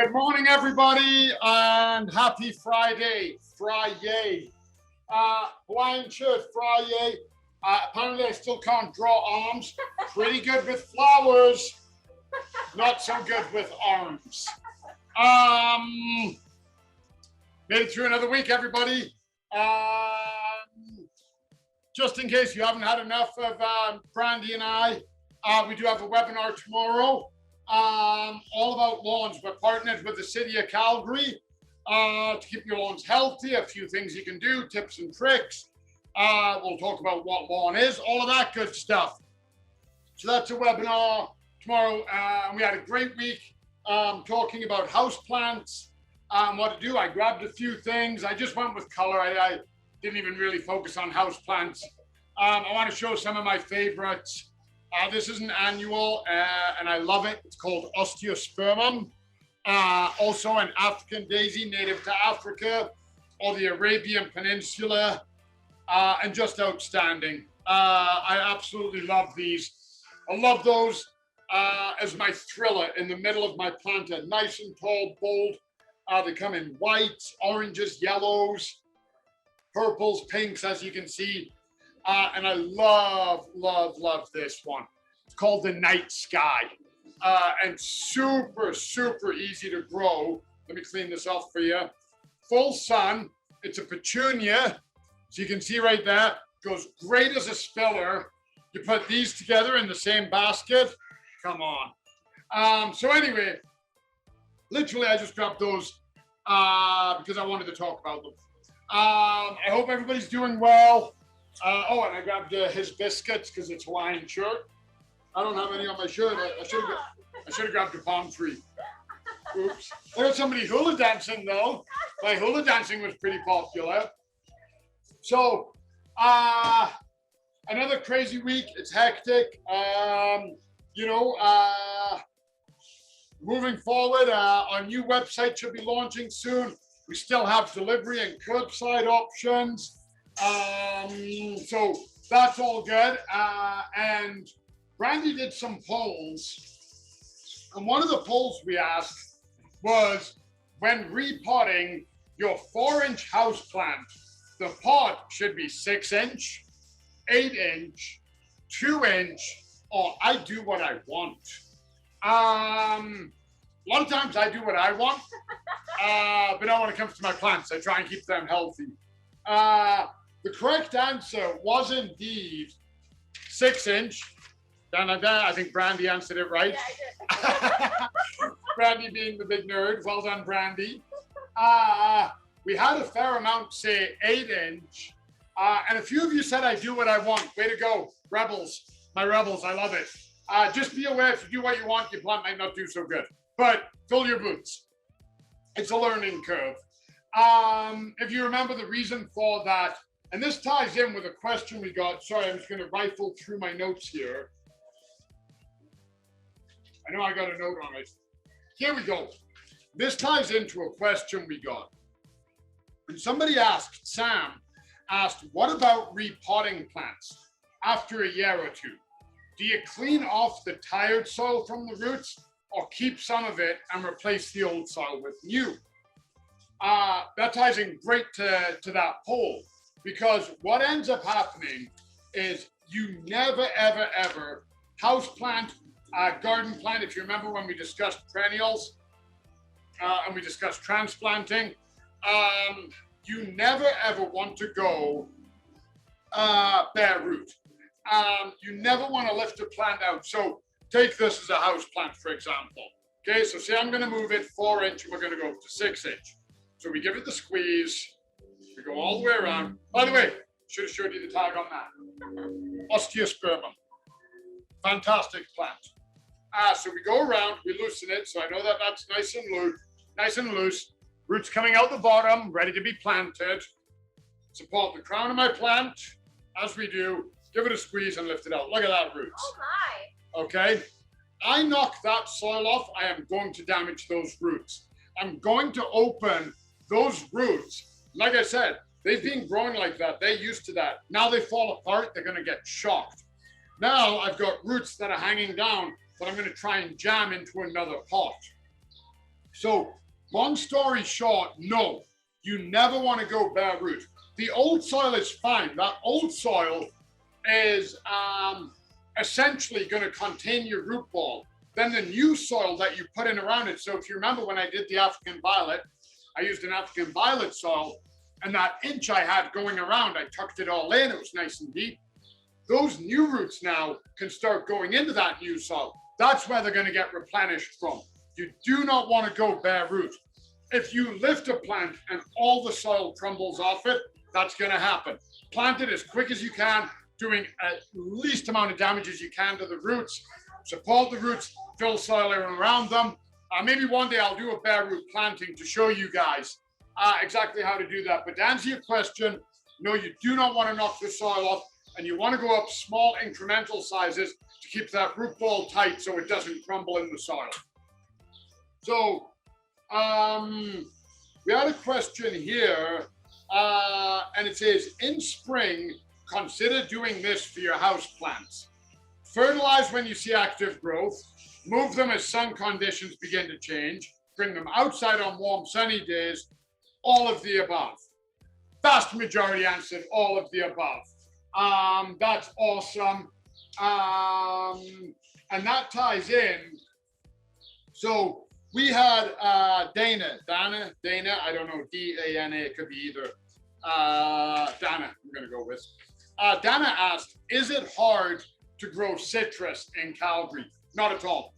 Good morning, everybody, and happy Friday, Friyay. Hawaiian shirt, Friyay. Apparently, I still can't draw arms. Pretty good with flowers, not so good with arms. Made it through another week, everybody. Just in case you haven't had enough of Brandy and I, we do have a webinar tomorrow. All about lawns. We're partnered with the city of Calgary to keep your lawns healthy. A few things you can do, tips and tricks. We'll talk about what lawn is, all of that good stuff. So that's a webinar tomorrow. We had a great week talking about houseplants, what to do. I grabbed a few things. I just went with color. I didn't even really focus on houseplants. I want to show some of my favorites. This is an annual, and I love it. It's called Osteospermum. Also an African daisy native to Africa or the Arabian Peninsula, and just outstanding. I absolutely love these. I love those as my thriller in the middle of my planter. Nice and tall, bold. They come in whites, oranges, yellows, purples, pinks, as you can see. And I love, love, love this one. It's called the Night Sky. And super, super easy to grow. Let me clean this off for you. Full sun. It's a petunia. So you can see right there. Goes great as a spiller. You put these together in the same basket. Come on. So anyway, literally I just grabbed those because I wanted to talk about them. I hope everybody's doing well. Oh, and I grabbed his biscuits because it's Hawaiian shirt. I don't have any on my shirt. I should have grabbed a palm tree. Oops. I got somebody hula dancing though. My hula dancing was pretty popular. So, another crazy week. It's hectic. Moving forward, our new website should be launching soon. We still have delivery and curbside options. So that's all good. And Brandy did some polls. And one of the polls we asked was, when repotting your 4-inch houseplant, the pot should be 6-inch, 8-inch, 2-inch, or I do what I want. A lot of times I do what I want, but not when it comes to my plants. I try and keep them healthy. The correct answer was indeed 6-inch. I think Brandy answered it right. Yeah, I did. Brandy being the big nerd. Well done, Brandy. We had a fair amount say 8-inch. And a few of you said I do what I want. Way to go. Rebels. My rebels. I love it. Just be aware, if you do what you want, your plant might not do so good. But fill your boots. It's a learning curve. If you remember the reason for that, and this ties in with a question we got. Sorry, I'm just going to rifle through my notes here. I know I got a note on it. Here we go. This ties into a question we got. And somebody asked, Sam asked, what about repotting plants after a year or two? Do you clean off the tired soil from the roots or keep some of it and replace the old soil with new? That ties in great to that poll, because what ends up happening is you never, ever, ever houseplant, garden plant. If you remember when we discussed perennials and we discussed transplanting, you never, ever want to go bare root. You never want to lift a plant out. So take this as a houseplant, for example. Okay, so say I'm going to move it 4-inch and we're going to go up to 6-inch. So we give it the squeeze, we go all the way around. By the way, should have showed you the tag on that. Osteospermum. Fantastic plant. So we go around, we loosen it. So I know that that's nice and loose. Roots coming out the bottom, ready to be planted. Support the crown of my plant as we do. Give it a squeeze and lift it out. Look at that roots. Oh my. Okay. I knock that soil off, I am going to damage those roots. I'm going to open those roots. Like I said, they've been growing like that. They're used to that. Now they fall apart, they're going to get shocked. Now I've got roots that are hanging down that I'm going to try and jam into another pot. So long story short, no, you never want to go bare root. The old soil is fine. That old soil is essentially going to contain your root ball. Then the new soil that you put in around it. So if you remember when I did the African violet, I used an African violet soil, and that inch I had going around, I tucked it all in. It was nice and deep. Those new roots now can start going into that new soil. That's where they're going to get replenished from. You do not want to go bare root. If you lift a plant and all the soil crumbles off it, that's going to happen. Plant it as quick as you can, doing at least amount of damage as you can to the roots. Support the roots, fill soil around them. Maybe one day I'll do a bare root planting to show you guys exactly how to do that. But to answer your question, no, you do not want to knock the soil off, and you want to go up small incremental sizes to keep that root ball tight so it doesn't crumble in the soil. So we had a question here, and it says, in spring, consider doing this for your house plants. Fertilize when you see active growth, move them as sun conditions begin to change, bring them outside on warm sunny days, all of the above. Vast majority answered all of the above. That's awesome. And that ties in. So we had Dana, I don't know, D-A-N-A, it could be either. Dana, I'm gonna go with. Dana asked, is it hard to grow citrus in Calgary? Not at all.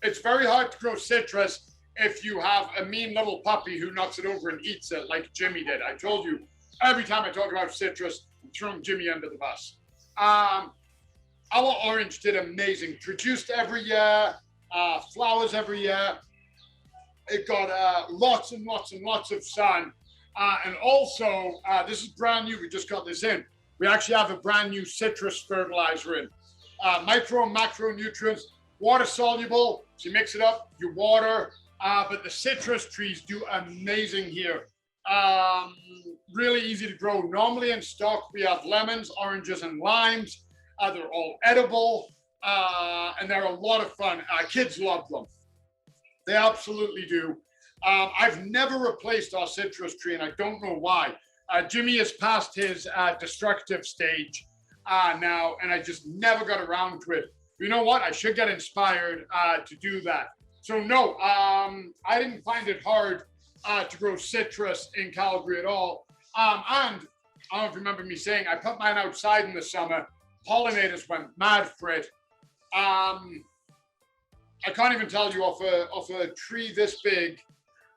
It's very hard to grow citrus if you have a mean little puppy who knocks it over and eats it like Jimmy did. I told you, every time I talk about citrus, I'm throwing Jimmy under the bus. Our orange did amazing. Produced every year, flowers every year. It got lots and lots and lots of sun. And also, this is brand new. We just got this in. We actually have a brand new citrus fertilizer in. Micro and macronutrients, water soluble. So you mix it up, you water. But the citrus trees do amazing here. Really easy to grow. Normally in stock, we have lemons, oranges, and limes. They're all edible, and they're a lot of fun. Kids love them. They absolutely do. I've never replaced our citrus tree, and I don't know why. Jimmy has passed his destructive stage now, and I just never got around to it. You know what? I should get inspired to do that. So no, I didn't find it hard to grow citrus in Calgary at all. And I don't know if you remember me saying, I put mine outside in the summer. Pollinators went mad for it. I can't even tell you off a tree this big,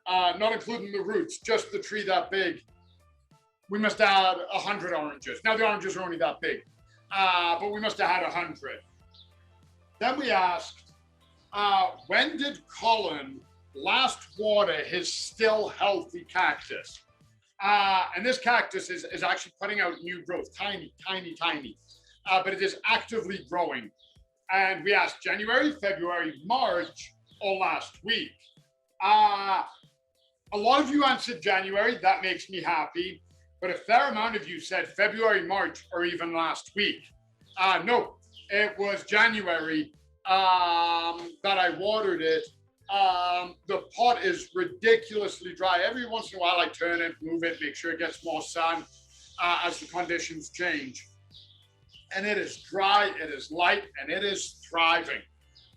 not including the roots, just the tree that big. We must have had 100 oranges. Now the oranges are only that big, but we must have had 100. Then we asked, when did Colin last water his still healthy cactus? And this cactus is actually putting out new growth, tiny, tiny, tiny, but it is actively growing. And we asked January, February, March, or last week. A lot of you answered January. That makes me happy. But a fair amount of you said February, March, or even last week. No, it was January that I watered it. The pot is ridiculously dry. Every once in a while I turn it, move it, make sure it gets more sun as the conditions change. And it is dry, it is light, and it is thriving.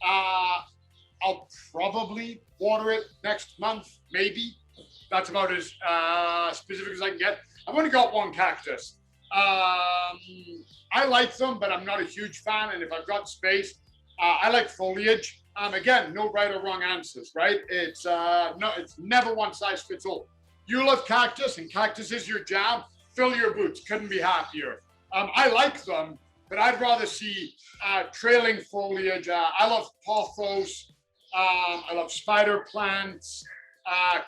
I'll probably water it next month, maybe. That's about as specific as I can get. I've only got one cactus. I like them, but I'm not a huge fan. And if I've got space, I like foliage. Again, no right or wrong answers, right? It's never one size fits all. You love cactus, and cactus is your jam. Fill your boots. Couldn't be happier. I like them, but I'd rather see trailing foliage. I love pothos. I love spider plants.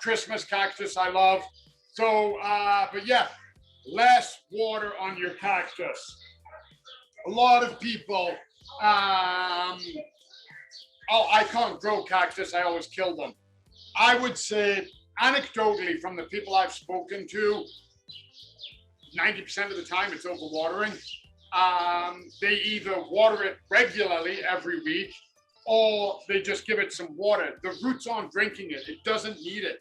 Christmas cactus I love. So, but yeah, less water on your cactus. A lot of people, oh, I can't grow cactus, I always kill them. I would say, anecdotally, from the people I've spoken to, 90% of the time it's overwatering. They either water it regularly every week, or they just give it some water. The roots aren't drinking it. It doesn't need it.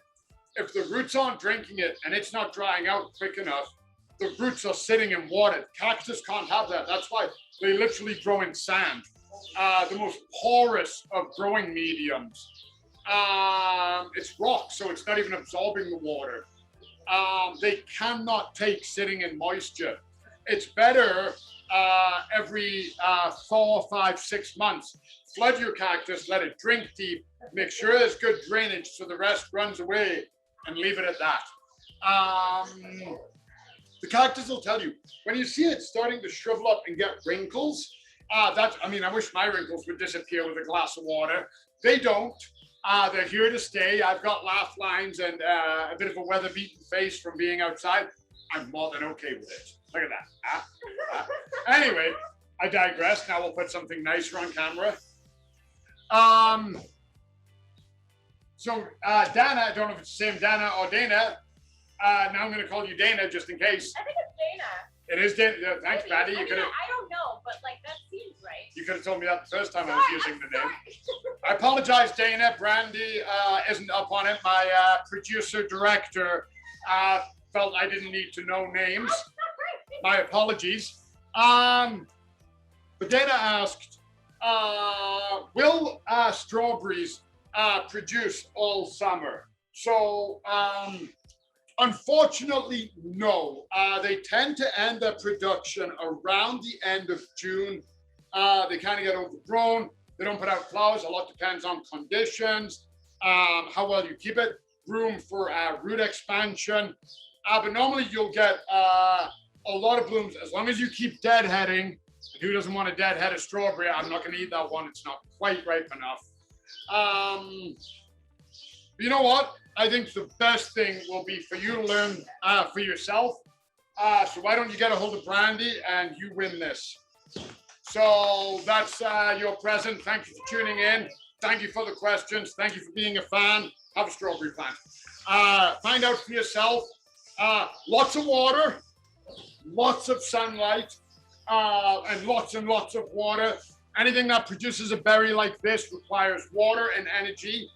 If the roots aren't drinking it and it's not drying out quick enough, the roots are sitting in water. Cactus can't have that. That's why they literally grow in sand. The most porous of growing mediums. It's rock, so it's not even absorbing the water. They cannot take sitting in moisture. It's better every 4, 5, 6 months. Flood your cactus, let it drink deep, make sure there's good drainage so the rest runs away, and leave it at that. The cactus will tell you, when you see it starting to shrivel up and get wrinkles, I wish my wrinkles would disappear with a glass of water. They don't. They're here to stay. I've got laugh lines and a bit of a weather-beaten face from being outside. I'm more than okay with it. Look at that. Anyway, I digress. Now we'll put something nicer on camera. So Dana, I don't know if it's the same Dana or Dana. Now I'm going to call you Dana just in case. I think it's Dana. It is Dana. Thanks, Patty. I don't know, but like that seems right. You could have told me that the first time I was using the name. I apologize, Dana. Brandy isn't up on it. My producer director felt I didn't need to know names. My apologies. But Dana asked, will strawberries produce all summer? So, unfortunately, no. They tend to end their production around the end of June. They kind of get overgrown. They don't put out flowers. A lot depends on conditions, how well you keep it, room for root expansion. But normally you'll get a lot of blooms as long as you keep deadheading. Who doesn't want to deadhead a strawberry? I'm not going to eat that one. It's not quite ripe enough. You know what? I think the best thing will be for you to learn for yourself. So why don't you get a hold of Brandy and you win this? So that's your present. Thank you for tuning in. Thank you for the questions. Thank you for being a fan. Have a strawberry plant. Find out for yourself. Lots of water, lots of sunlight, and lots of water. Anything that produces a berry like this requires water and energy.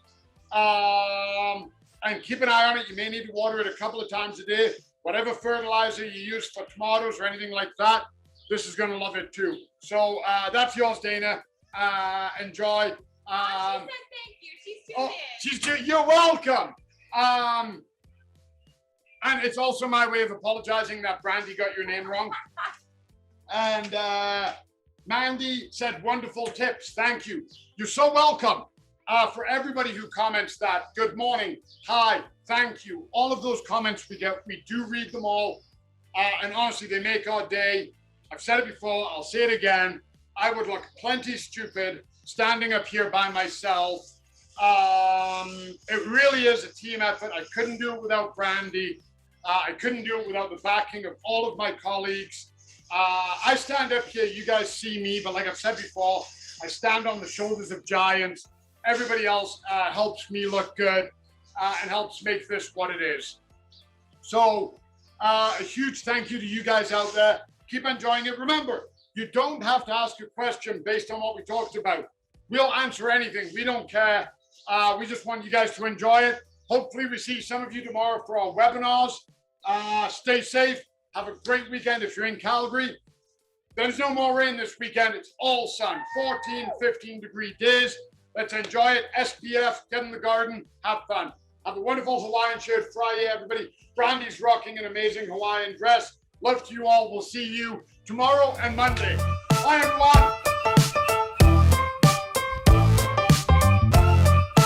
And keep an eye on it. You may need to water it a couple of times a day. Whatever fertilizer you use for tomatoes or anything like that, this is going to love it too. So that's yours, Dana. Enjoy. She said thank you. She's tuned in. You're welcome. And it's also my way of apologizing that Brandy got your name wrong. And Mandy said, wonderful tips. Thank you. You're so welcome. For everybody who comments that, good morning, hi, thank you. All of those comments we get, we do read them all. And honestly, they make our day. I've said it before, I'll say it again. I would look plenty stupid standing up here by myself. It really is a team effort. I couldn't do it without Brandy. I couldn't do it without the backing of all of my colleagues. I stand up here, you guys see me, but like I've said before, I stand on the shoulders of giants. Everybody else helps me look good and helps make this what it is. So a huge thank you to you guys out there. Keep enjoying it. Remember, you don't have to ask a question based on what we talked about. We'll answer anything. We don't care. We just want you guys to enjoy it. Hopefully we see some of you tomorrow for our webinars. Stay safe. Have a great weekend if you're in Calgary. There's no more rain this weekend. It's all sun, 14, 15 degree days. Let's enjoy it. SPF, get in the garden, have fun. Have a wonderful Hawaiian shirt Friday, everybody. Brandy's rocking an amazing Hawaiian dress. Love to you all. We'll see you tomorrow and Monday. Bye, everyone.